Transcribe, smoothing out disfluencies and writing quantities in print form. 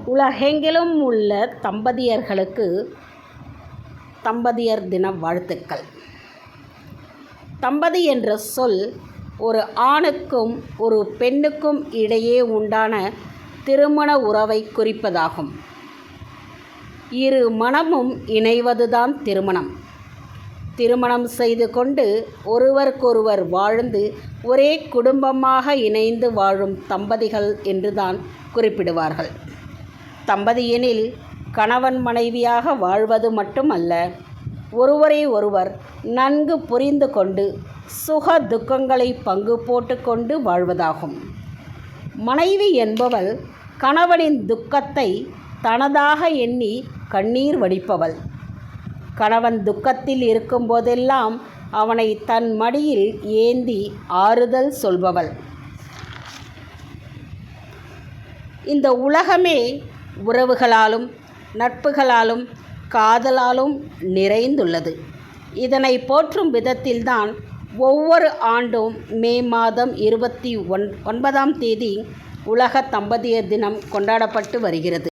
உலகெங்கிலும் உள்ள தம்பதியர்களுக்கு தம்பதியர் தின வாழ்த்துக்கள். தம்பதி என்ற சொல் ஒரு ஆணுக்கும் ஒரு பெண்ணுக்கும் இடையே உண்டான திருமண உறவை குறிப்பதாகும். இரு மனமும் இணைவதுதான் திருமணம். திருமணம் செய்து கொண்டு ஒருவருக்கொருவர் வாழ்ந்து ஒரே குடும்பமாக இணைந்து வாழும் தம்பதிகள் என்றுதான் குறிப்பிடுவார்கள். தம்பதி எனில் கணவன் மனைவியாக வாழ்வது மட்டுமல்ல, ஒருவரை ஒருவர் நன்கு புரிந்து கொண்டு சுக துக்கங்களை பங்கு போட்டு கொண்டு வாழ்வதாகும். மனைவி என்பவள் கணவனின் துக்கத்தை தனதாக எண்ணி கண்ணீர் வடிப்பவள். கணவன் துக்கத்தில் இருக்கும்போதெல்லாம் அவனை தன் மடியில் ஏந்தி ஆறுதல் சொல்பவள். இந்த உலகமே உறவுகளாலும் நட்புகளாலும் காதலாலும் நிறைந்துள்ளது. இதனை போற்றும் விதத்தில்தான் ஒவ்வொரு ஆண்டும் மே மாதம் 29ஆம் தேதி உலக தம்பதியர் தினம் கொண்டாடப்பட்டு வருகிறது.